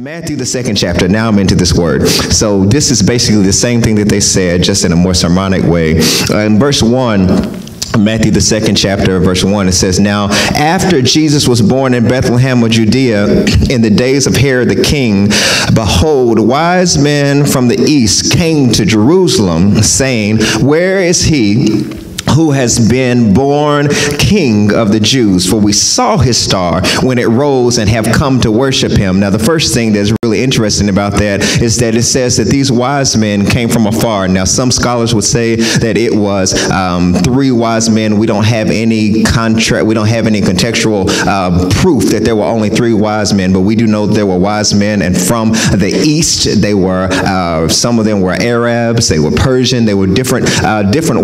Matthew, the 2nd chapter. Now I'm into this word. So this is basically the same thing that they said, just in a more sermonic way. In verse 1, Matthew, the 2nd chapter, verse 1, it says, "Now, after Jesus was born in Bethlehem of Judea, in the days of Herod the king, behold, wise men from the east came to Jerusalem, saying, Where is he who has been born King of the Jews? For we saw his star when it rose and have come to worship him." Now, the first thing that's really interesting about that is that it says that these wise men came from afar. Now, some scholars would say that it was 3 wise men. We don't have any contextual proof that there were only 3 wise men, but we do know there were wise men, and from the east, they were, some of them were Arabs, they were Persian, they were different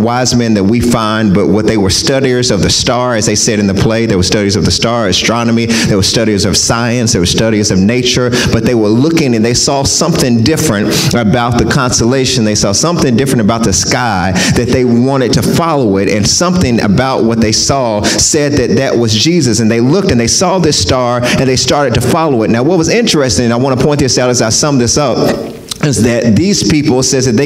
wise men that we find, but what they were studiers of the star, as they said in the play. They were studiers of the star, astronomy. They were studiers of science. They were studiers of nature, but they were looking and they saw something different about the constellation. They saw something different about the sky that they wanted to follow it, and something about what they saw said that that was Jesus. And they looked and they saw this star and they started to follow it. Now, what was interesting, and I want to point this out as I sum this up, is that these people, says that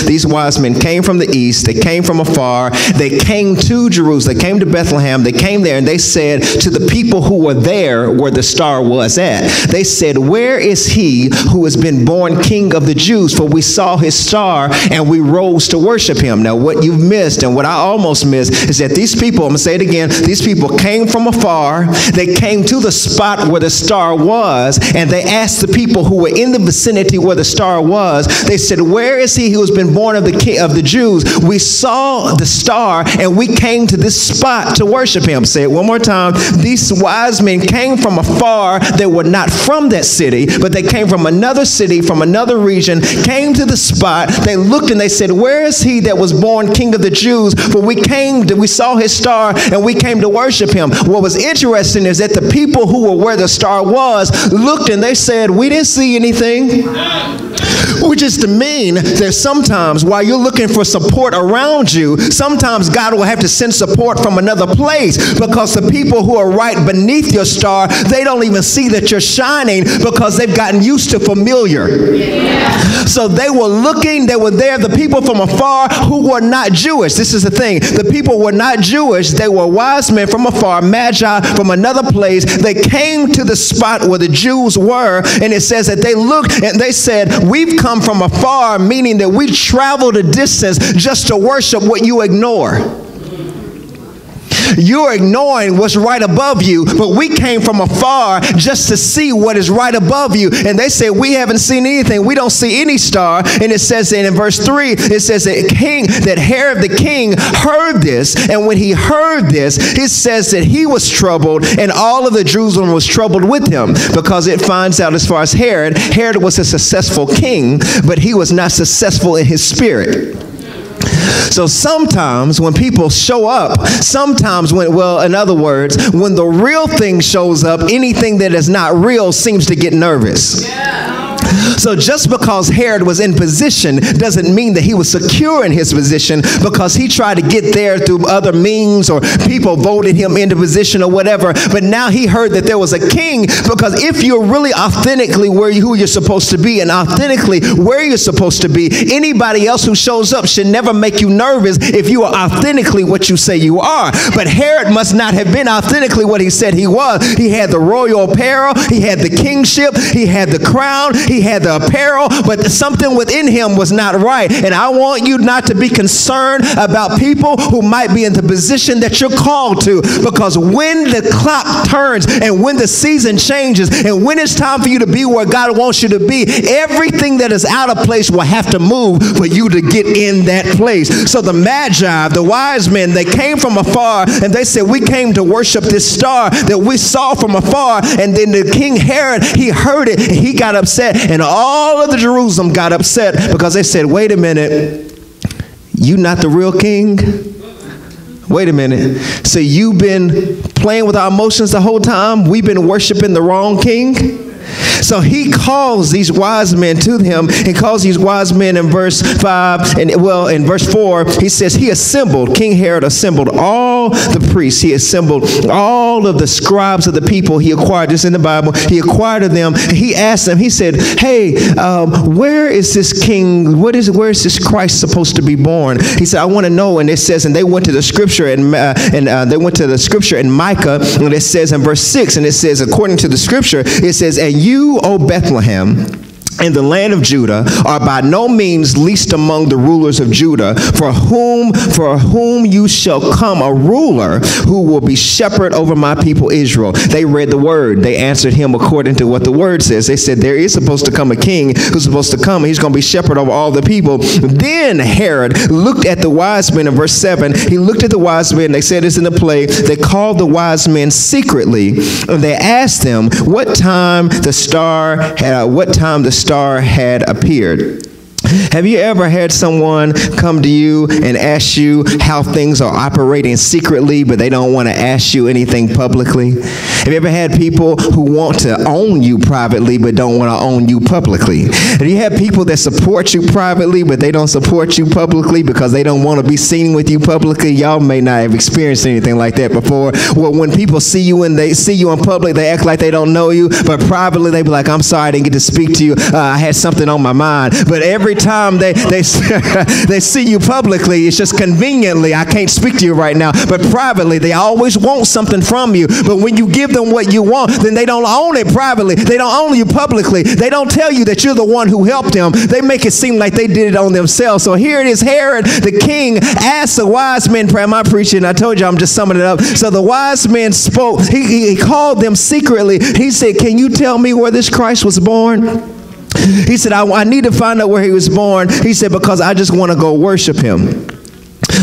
these wise men came from the east, they came from afar, they came to Jerusalem, they came to Bethlehem, they came there, and they said to the people who were there where the star was at, they said, "Where is he who has been born King of the Jews? For we saw his star and we rose to worship him." Now, what you've missed and what I almost missed is that these people, I'm going to say it again, these people came from afar, they came to the spot where the star was, and they asked the people who were in the vicinity where the star was, they said, "Where is he who has been born of the Jews? We saw the star and we came to this spot to worship him." Say it one more time. These wise men came from afar. They were not from that city, but they came from another city, from another region, came to the spot. They looked and they said, "Where is he that was born King of the Jews? For we saw his star and we came to worship him." What was interesting is that the people who were where the star was looked and they said, "We didn't see anything." Which is to mean that sometimes while you're looking for support around you, sometimes God will have to send support from another place, because the people who are right beneath your star, they don't even see that you're shining because they've gotten used to familiar. Yeah. So they were looking, they were there, the people from afar who were not Jewish. This is the thing. The people were not Jewish. They were wise men from afar, magi from another place. They came to the spot where the Jews were, and it says that they looked and they said, "We've come from afar," meaning that we traveled a distance just to worship what you ignore. You're ignoring what's right above you, but we came from afar just to see what is right above you. And they say, "We haven't seen anything. We don't see any star." And it says in verse 3, it says that Herod the king heard this. And when he heard this, it says that he was troubled, and all of the Jerusalem was troubled with him, because it finds out as far as Herod was a successful king, but he was not successful in his spirit. So sometimes when people show up, in other words, when the real thing shows up, anything that is not real seems to get nervous. Yeah. So just because Herod was in position doesn't mean that he was secure in his position, because he tried to get there through other means, or people voted him into position or whatever. But now he heard that there was a king, because if you're really authentically who you're supposed to be and authentically where you're supposed to be, anybody else who shows up should never make you nervous if you are authentically what you say you are. But Herod must not have been authentically what he said he was. He had the royal apparel, he had the kingship, he had the crown, he had the apparel, but something within him was not right. And I want you not to be concerned about people who might be in the position that you're called to, because when the clock turns and when the season changes and when it's time for you to be where God wants you to be, everything that is out of place will have to move for you to get in that place. So the magi, the wise men, they came from afar and they said, "We came to worship this star that we saw from afar." And then the King Herod, he heard it and he got upset, and all of the Jerusalem got upset, because they said, "Wait a minute, you not the real king? Wait a minute. So you've been playing with our emotions the whole time? We've been worshiping the wrong king?" So he calls these wise men to him. He calls these wise men in verse 5, and well, in verse 4, he says he assembled, King Herod assembled all the priests. He assembled all of the scribes of the people. He acquired this in the Bible. He acquired them. He asked them, he said, hey, where is this king? Where is this Christ supposed to be born? He said, I want to know. And it says, and they went to the scripture and they went to the scripture in Micah, and it says in verse 6, and it says, according to the scripture, it says, and you, O Bethlehem, in the land of Judah, are by no means least among the rulers of Judah, for whom you shall come a ruler who will be shepherd over my people Israel. They read the word. They answered him according to what the word says. They said there is supposed to come a king who's supposed to come, and he's going to be shepherd over all the people. Then Herod looked at the wise men in verse 7. He looked at the wise men. They said this in the play. They called the wise men secretly, and they asked them what time the star had appeared. Have you ever had someone come to you and ask you how things are operating secretly, but they don't want to ask you anything publicly? Have you ever had people who want to own you privately, but don't want to own you publicly? Have you had people that support you privately, but they don't support you publicly because they don't want to be seen with you publicly? Y'all may not have experienced anything like that before. Well, when people see you and they see you in public, they act like they don't know you, but privately they be like, I'm sorry I didn't get to speak to you. I had something on my mind. But every time they see you publicly, it's just conveniently, I can't speak to you right now. But privately, they always want something from you. But when you give them what you want, then they don't own it privately. They don't own you publicly. They don't tell you that you're the one who helped them. They make it seem like they did it on themselves. So here it is, Herod, the king, asked the wise men, am I preaching? I told you I'm just summing it up. So the wise men spoke. He called them secretly. He said, can you tell me where this Christ was born? He said, I need to find out where he was born. He said, because I just want to go worship him.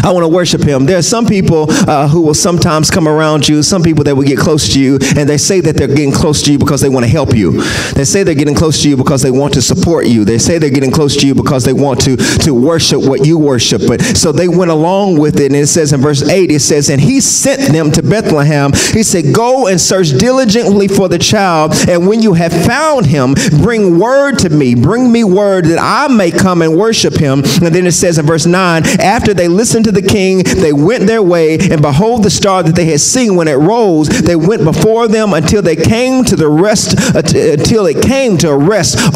I want to worship him. There are some people who will sometimes come around you, some people that will get close to you, and they say that they're getting close to you because they want to help you. They say they're getting close to you because they want to support you. They say they're getting close to you because they want to worship what you worship. But so they went along with it, and it says in verse 8, it says, and he sent them to Bethlehem. He said, go and search diligently for the child, and when you have found him, bring word to me. Bring me word that I may come and worship him. And then it says in verse 9, after they listened to the king, they went their way, and behold, the star that they had seen when it rose, they went before them until they came to rest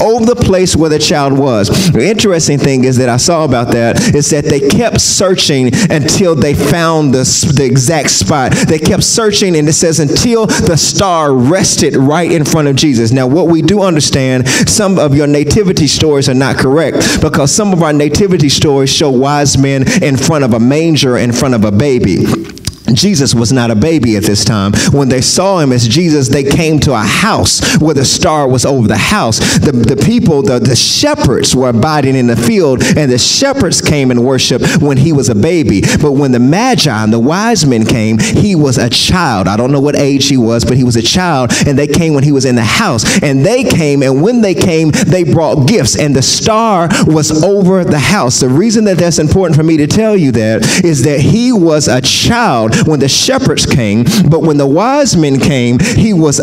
over the place where the child was. The interesting thing is that I saw about that is that they kept searching until they found the exact spot. They kept searching, and it says until the star rested right in front of Jesus. Now, what we do understand, some of your nativity stories are not correct, because some of our nativity stories show wise men in front of a manger in front of a baby. Jesus was not a baby at this time. When they saw him as Jesus, they came to a house where the star was over the house. The people, the shepherds were abiding in the field, and the shepherds came and worshiped when he was a baby. But when the Magi and the wise men came, he was a child. I don't know what age he was, but he was a child, and they came when he was in the house. And they came, and when they came, they brought gifts, and the star was over the house. The reason that that's important for me to tell you that is that he was a child when the shepherds came, but when the wise men came, he was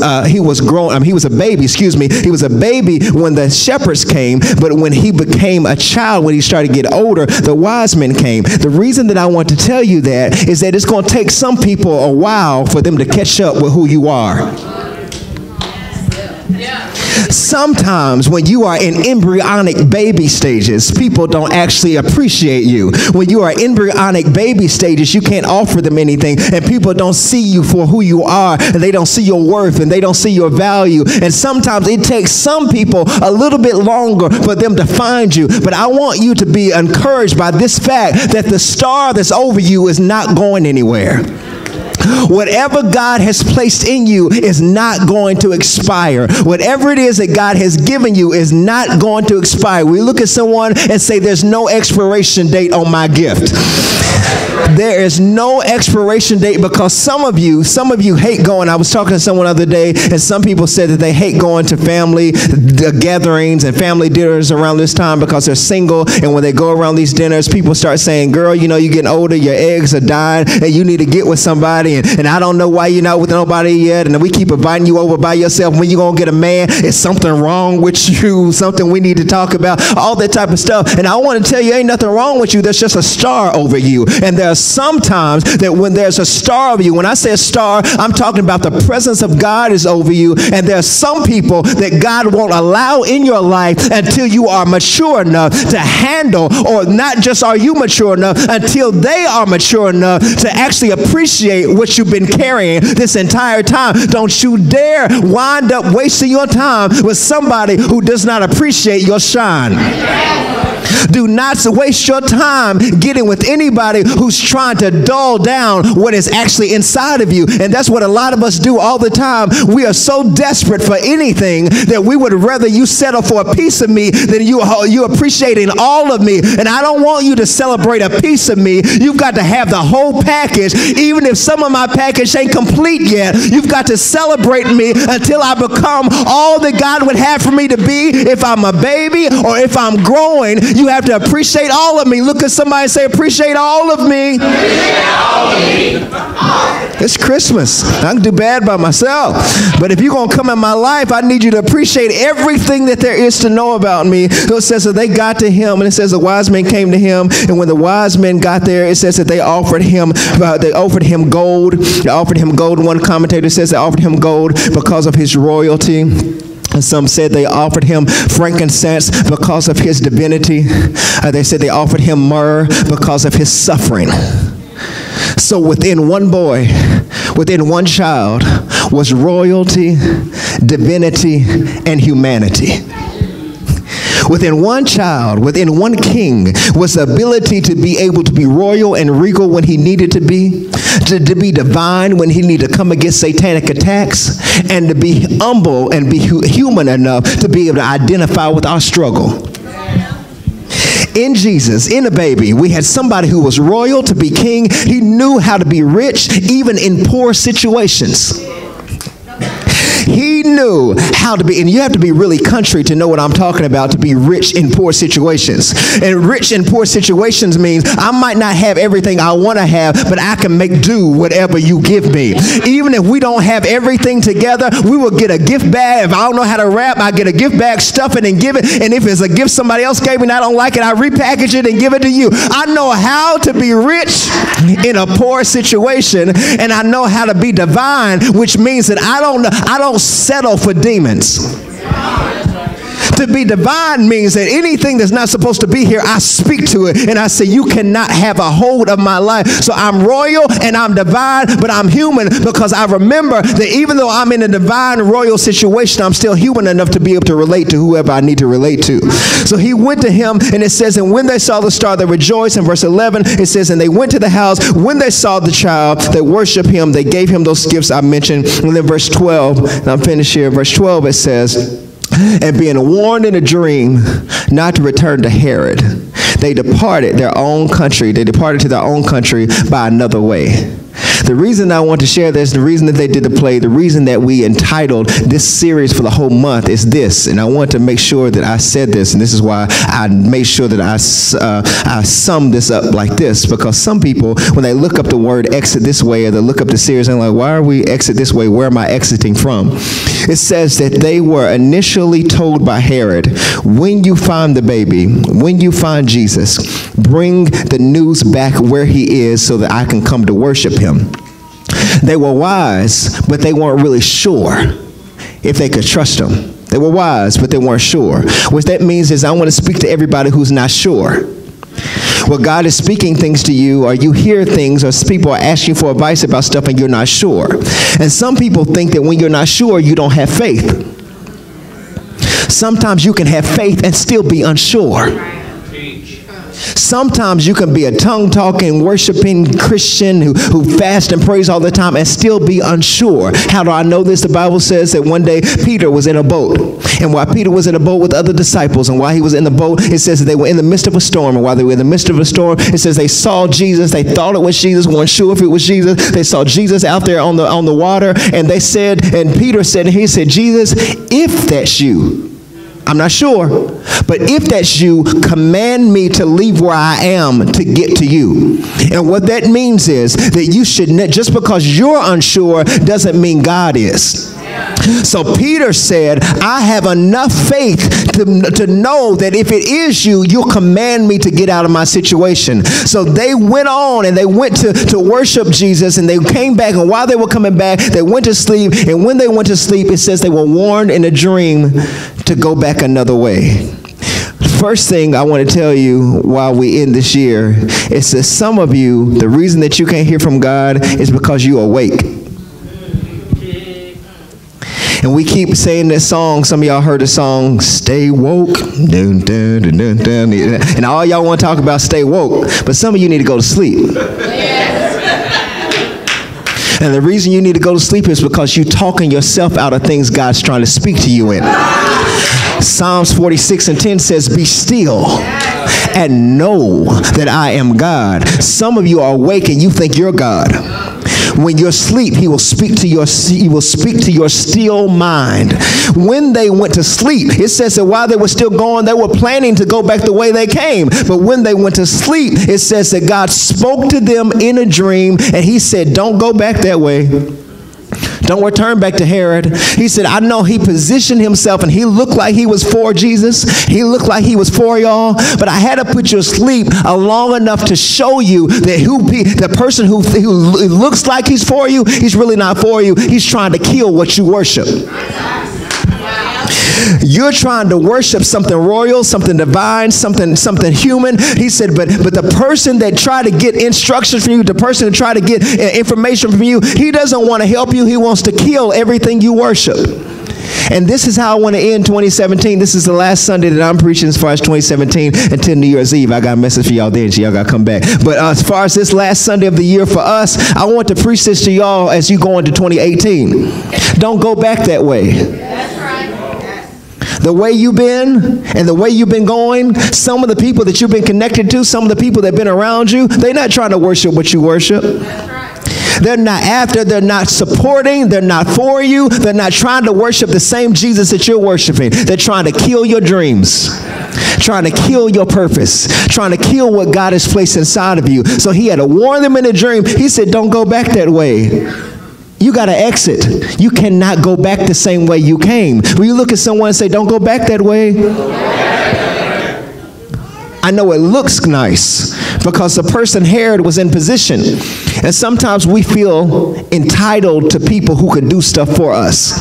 grown. He was a baby. Excuse me. He was a baby when the shepherds came, but when he became a child, when he started to get older, the wise men came. The reason that I want to tell you that is that it's going to take some people a while for them to catch up with who you are. Sometimes when you are in embryonic baby stages, people don't actually appreciate you. When you are embryonic baby stages, you can't offer them anything, and people don't see you for who you are, and they don't see your worth, and they don't see your value. And sometimes it takes some people a little bit longer for them to find you. But I want you to be encouraged by this fact that the star that's over you is not going anywhere. Whatever God has placed in you is not going to expire. Whatever it is that God has given you is not going to expire. We look at someone and say, there's no expiration date on my gift. there is no expiration date, because some of you hate going. I was talking to someone the other day, and some people said that they hate going to family gatherings and family dinners around this time because they're single, and when they go around these dinners, people start saying, girl, you know, you're getting older, your eggs are dying, and you need to get with somebody, and I don't know why you're not with nobody yet, and we keep inviting you over by yourself. When you gonna get a man? Is something wrong with you? Something we need to talk about? All that type of stuff. And I want to tell you, ain't nothing wrong with you. There's just a star over you. And there are some times that when there's a star over you, when I say a star, I'm talking about the presence of God is over you. And there are some people that God won't allow in your life until you are mature enough to handle, or not just are you mature enough, until they are mature enough to actually appreciate what you've been carrying this entire time. Don't you dare wind up wasting your time with somebody who does not appreciate your shine. Do not waste your time getting with anybody who's trying to dull down what is actually inside of you. And that's what a lot of us do all the time. We are so desperate for anything that we would rather you settle for a piece of me than you appreciating all of me. And I don't want you to celebrate a piece of me. You've got to have the whole package. Even if some of my package ain't complete yet, you've got to celebrate me until I become all that God would have for me to be. If I'm a baby or if I'm growing, you have to appreciate all of me. Look at somebody and say, appreciate all of me. It's Christmas. I can do bad by myself. But if you're going to come in my life, I need you to appreciate everything that there is to know about me. So it says that they got to him, and it says the wise men came to him. And when the wise men got there, it says that they offered him gold. They offered him gold. One commentator says they offered him gold because of his royalty. And some said they offered him frankincense because of his divinity. They said they offered him myrrh because of his suffering. So within one boy, within one child, was royalty, divinity, and humanity. Within one child, within one king, was the ability to be able to be royal and regal when he needed to be divine when he needed to come against satanic attacks, and to be humble and be human enough to be able to identify with our struggle. In Jesus, in a baby, we had somebody who was royal to be king. He knew how to be rich even in poor situations. He knew how to be, and you have to be really country to know what I'm talking about, to be rich in poor situations. And rich in poor situations means I might not have everything I want to have, but I can make do whatever you give me. Even if we don't have everything together, we will get a gift bag. If I don't know how to rap, I get a gift bag, stuff it, and give it. And if it's a gift somebody else gave me and I don't like it, I repackage it and give it to you. I know how to be rich in a poor situation, and I know how to be divine, which means that I don't settle for demons. To be divine means that anything that's not supposed to be here, I speak to it and I say, you cannot have a hold of my life. So I'm royal and I'm divine, but I'm human, because I remember that even though I'm in a divine royal situation, I'm still human enough to be able to relate to whoever I need to relate to. So he went to him, and it says, and when they saw the star, they rejoiced. In verse 11, it says, and they went to the house. When they saw the child, they worshiped him. They gave him those gifts I mentioned. And then verse 12, and I'm finished here. Verse 12, it says, and being warned in a dream not to return to Herod, they departed their own country. They departed to their own country by another way. The reason I want to share this, the reason that they did the play, the reason that we entitled this series for the whole month is this, and I want to make sure that I said this, and this is why I made sure that I summed this up like this, because some people, when they look up the word exit this way, or they look up the series, and like, why are we exit this way? Where am I exiting from? It says that they were initially told by Herod, when you find the baby, when you find Jesus, bring the news back where he is so that I can come to worship him. They were wise, but they weren't really sure if they could trust him. They were wise, but they weren't sure. What that means is I want to speak to everybody who's not sure. Well, God is speaking things to you, or you hear things, or people are asking for advice about stuff and you're not sure. And some people think that when you're not sure, you don't have faith. Sometimes you can have faith and still be unsure. Sometimes you can be a tongue-talking, worshiping Christian who fast and prays all the time and still be unsure. How do I know this? The Bible says that one day Peter was in a boat. And while Peter was in a boat with other disciples, and while he was in the boat, it says that they were in the midst of a storm. And while they were in the midst of a storm, it says they saw Jesus. They thought it was Jesus, weren't sure if it was Jesus. They saw Jesus out there on the water. And they said, and Peter said, and he said, Jesus, if that's you, I'm not sure, but if that's you, command me to leave where I am to get to you. And what that means is that you should, just because you're unsure doesn't mean God is. So Peter said, I have enough faith to know that if it is you, you'll command me to get out of my situation. So they went on and they went to worship Jesus, and they came back, and while they were coming back, they went to sleep. And when they went to sleep, it says they were warned in a dream to go back another way. First thing I want to tell you while we end this year is that some of you, the reason that you can't hear from God is because you're awake. And we keep saying this song. Some of y'all heard the song, Stay Woke. Dun, dun, dun, dun, dun. And all y'all want to talk about stay woke. But some of you need to go to sleep. And the reason you need to go to sleep is because you're talking yourself out of things God's trying to speak to you in. Psalms 46:10 says, be still and know that I am God. Some of you are awake and you think you're God. When you're asleep, he will speak to your still mind. When they went to sleep, it says that while they were still going, they were planning to go back the way they came. But when they went to sleep, it says that God spoke to them in a dream, and he said, don't go back that way. Don't return back to Herod. He said, I know he positioned himself and he looked like he was for Jesus. He looked like he was for y'all. But I had to put you asleep long enough to show you that the person who looks like he's for you, he's really not for you. He's trying to kill what you worship. You're trying to worship something royal, something divine, something human. He said, but the person that tried to get instructions from you, the person that tried to get information from you, he doesn't want to help you. He wants to kill everything you worship. And this is how I want to end 2017. This is the last Sunday that I'm preaching as far as 2017 until New Year's Eve. I got a message for y'all then, so y'all got to come back. But as far as this last Sunday of the year for us, I want to preach this to y'all as you go into 2018. Don't go back that way. That's right. The way you've been and the way you've been going, some of the people that you've been connected to, some of the people that have been around you, they're not trying to worship what you worship. That's right. They're not after, they're not supporting, they're not for you, they're not trying to worship the same Jesus that you're worshiping. They're trying to kill your dreams, trying to kill your purpose, trying to kill what God has placed inside of you. So he had to warn them in a dream. He said, don't go back that way. You got to exit. You cannot go back the same way you came. When you look at someone and say, don't go back that way. I know it looks nice because the person Herod was in position. And sometimes we feel entitled to people who can do stuff for us.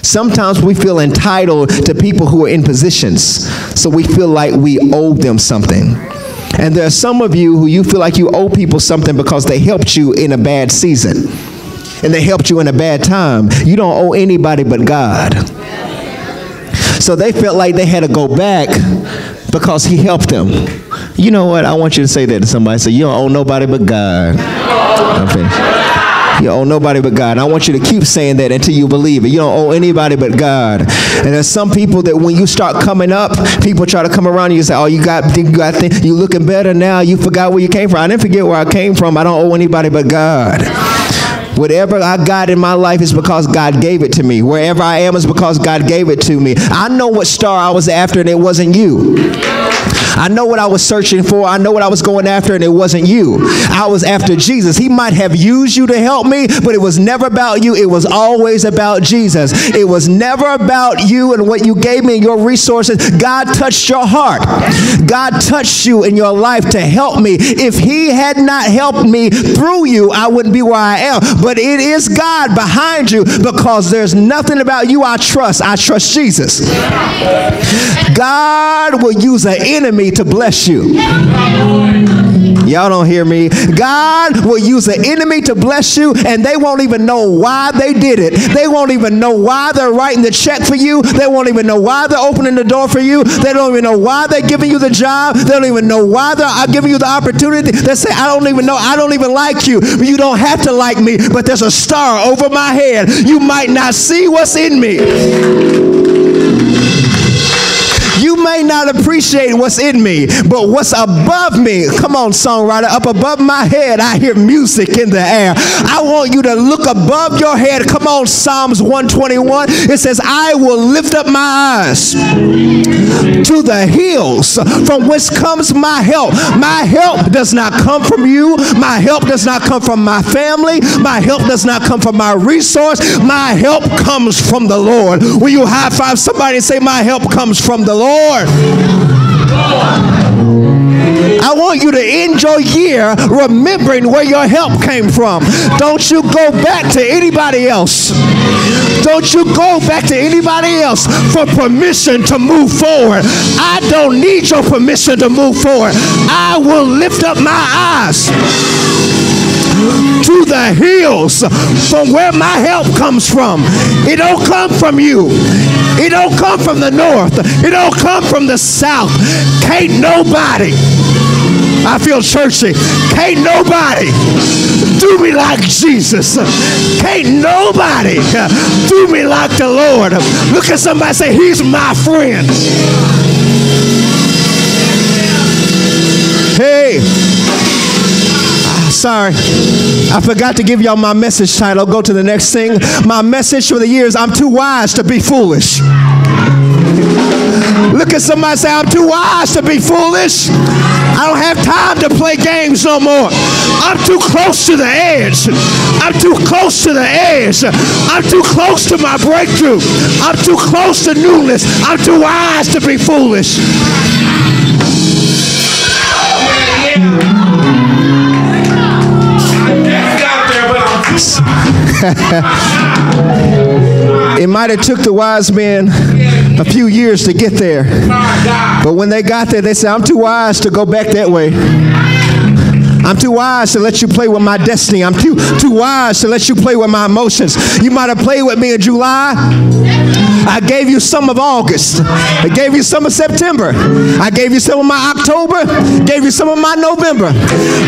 Sometimes we feel entitled to people who are in positions. So we feel like we owe them something. And there are some of you who you feel like you owe people something because they helped you in a bad season. And they helped you in a bad time. You don't owe anybody but God. So they felt like they had to go back because he helped them. You know what? I want you to say that to somebody. Say, you don't owe nobody but God. I'm finished. You don't owe nobody but God. And I want you to keep saying that until you believe it. You don't owe anybody but God. And there's some people that when you start coming up, people try to come around you and say, oh, you looking better now. You forgot where you came from. I didn't forget where I came from. I don't owe anybody but God. Whatever I got in my life is because God gave it to me. Wherever I am is because God gave it to me. I know what star I was after and it wasn't you. I know what I was searching for. I know what I was going after, and it wasn't you. I was after Jesus. He might have used you to help me, but it was never about you. It was always about Jesus. It was never about you and what you gave me and your resources. God touched your heart. God touched you in your life to help me. If he had not helped me through you, I wouldn't be where I am. But it is God behind you because there's nothing about you I trust. I trust Jesus. God will use an enemy enemy to bless you. Y'all don't hear me. God will use an enemy to bless you, and they won't even know why they did it. They won't even know why they're writing the check for you. They won't even know why they're opening the door for you. They don't even know why they're giving you the job. They don't even know why they're giving you the opportunity. They say, I don't even know. I don't even like you. You don't have to like me, but there's a star over my head. You might not see what's in me. You may not appreciate what's in me, but what's above me, come on, songwriter, up above my head, I hear music in the air. I want you to look above your head. Come on, Psalms 121. It says, I will lift up my eyes to the hills from whence comes my help. My help does not come from you. My help does not come from my family. My help does not come from my resource. My help comes from the Lord. Will you high five somebody and say, my help comes from the Lord? I want you to end your year remembering where your help came from. Don't you go back to anybody else. Don't you go back to anybody else for permission to move forward. I don't need your permission to move forward. I will lift up my eyes to the hills from where my help comes from. It don't come from you. It don't come from the north. It don't come from the south. Can't nobody, I feel churchy, can't nobody do me like Jesus. Can't nobody do me like the Lord. Look at somebody and say, he's my friend. Hey. Sorry, I forgot to give y'all my message title. Go to the next thing. My message for the year is I'm too wise to be foolish. Look at somebody and say, I'm too wise to be foolish. I don't have time to play games no more. I'm too close to the edge. I'm too close to the edge. I'm too close to my breakthrough. I'm too close to newness. I'm too wise to be foolish. It might have took the wise men a few years to get there, but when they got there, they said, I'm too wise to go back that way. I'm too wise to let you play with my destiny. I'm too wise to let you play with my emotions. You might have played with me in July. I gave you some of August. I gave you some of September. I gave you some of my October. Gave you some of my November.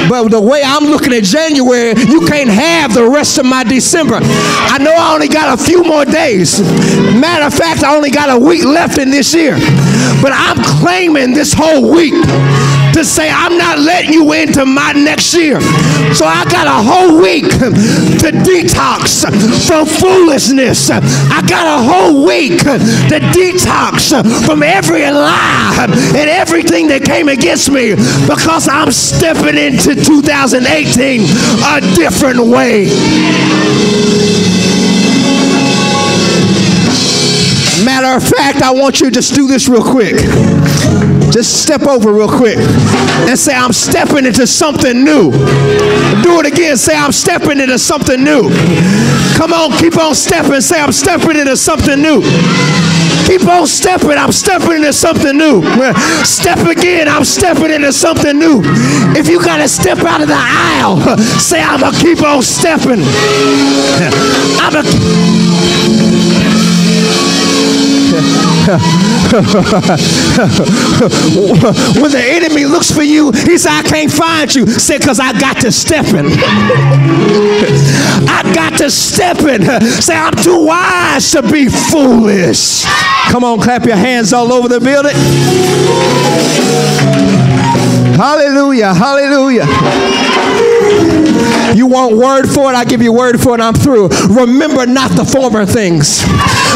But the way I'm looking at January, you can't have the rest of my December. I know I only got a few more days. Matter of fact, I only got a week left in this year. But I'm claiming this whole week to say I'm not letting you into my next year. So I got a whole week to detox from foolishness. I got a whole week to detox from every lie and everything that came against me, because I'm stepping into 2018 a different way. Matter of fact, I want you to just do this real quick. Just step over real quick and say, I'm stepping into something new. Do it again. Say, I'm stepping into something new. Come on, keep on stepping. Say, I'm stepping into something new. Keep on stepping. I'm stepping into something new. Step again. I'm stepping into something new. If you got to step out of the aisle, say, I'm going to keep on stepping. When the enemy looks for you, he said, I can't find you. Say, because I got to step in. I got to step in. Say, I'm too wise to be foolish. Come on, clap your hands all over the building. Hallelujah, hallelujah. You want word for it? I give you word for it. I'm through. Remember not the former things.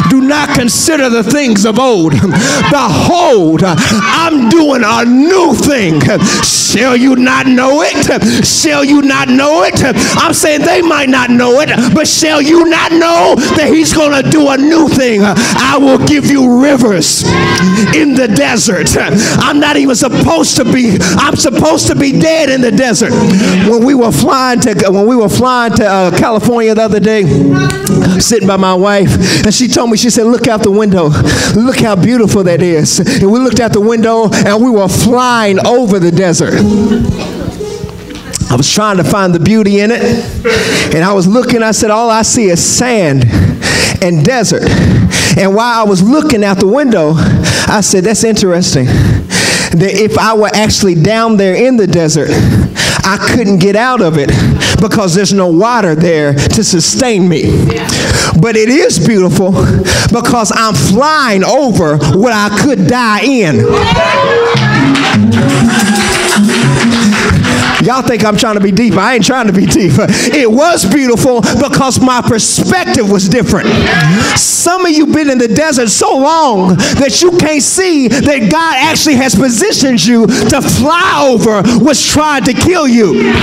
Do not consider the things of old. Behold, I'm doing a new thing. Shall you not know it? Shall you not know it? I'm saying they might not know it, but shall you not know that he's going to do a new thing? I will give you rivers in the desert. I'm not even supposed to be, I'm supposed to be dead in the desert. When we we were flying to California the other day, sitting by my wife, and she told me, she said, look out the window. Look how beautiful that is. And we looked out the window, and we were flying over the desert. I was trying to find the beauty in it, and I was looking, I said, all I see is sand and desert. And while I was looking out the window, I said, that's interesting, that if I were actually down there in the desert, I couldn't get out of it because there's no water there to sustain me. But it is beautiful because I'm flying over what I could die in. Y'all think I'm trying to be deep. I ain't trying to be deep. It was beautiful because my perspective was different. Some of you been in the desert so long that you can't see that God actually has positioned you to fly over what's trying to kill you.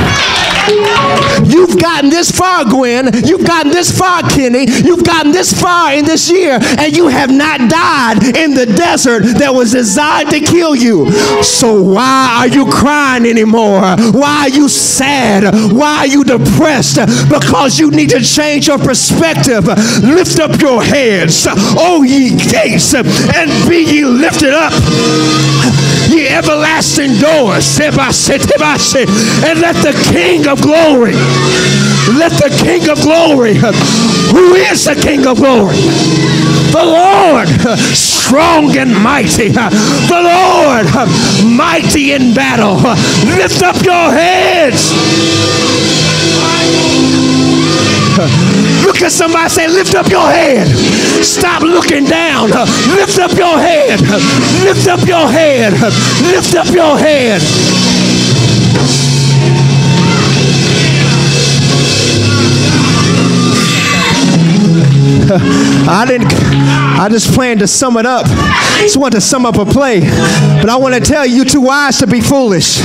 You've gotten this far, Gwen. You've gotten this far, Kenny. You've gotten this far in this year, and you have not died in the desert that was designed to kill you. So why are you crying anymore? Why are you sad? Why are you depressed? Because you need to change your perspective. Lift up your heads, O ye gates, and be ye lifted up, ye everlasting doors, and let the King of glory, let the King of glory, who is the King of glory? The Lord, strong and mighty. The Lord, mighty in battle. Lift up your heads. Look at somebody, say, lift up your head. Stop looking down. Lift up your head. Lift up your head. Lift up your head. I just planned to sum it up. Just want to sum up a play. But I want to tell you, you're too wise to be foolish.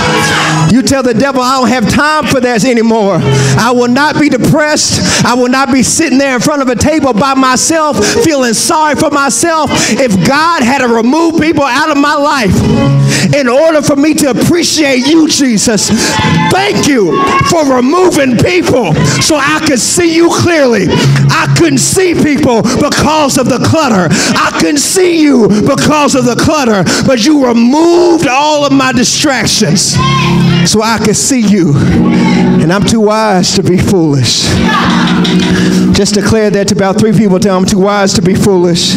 You tell the devil, I don't have time for that anymore. I will not be depressed. I will not be sitting there in front of a table by myself, feeling sorry for myself. If God had to remove people out of my life in order for me to appreciate you, Jesus, thank you for removing people so I could see you clearly. I couldn't see people because of the clutter. I couldn't see you because of the clutter, but you removed all of my distractions so I could see you. And I'm too wise to be foolish. Just declare that to about 3 people. Tell them I'm too wise to be foolish.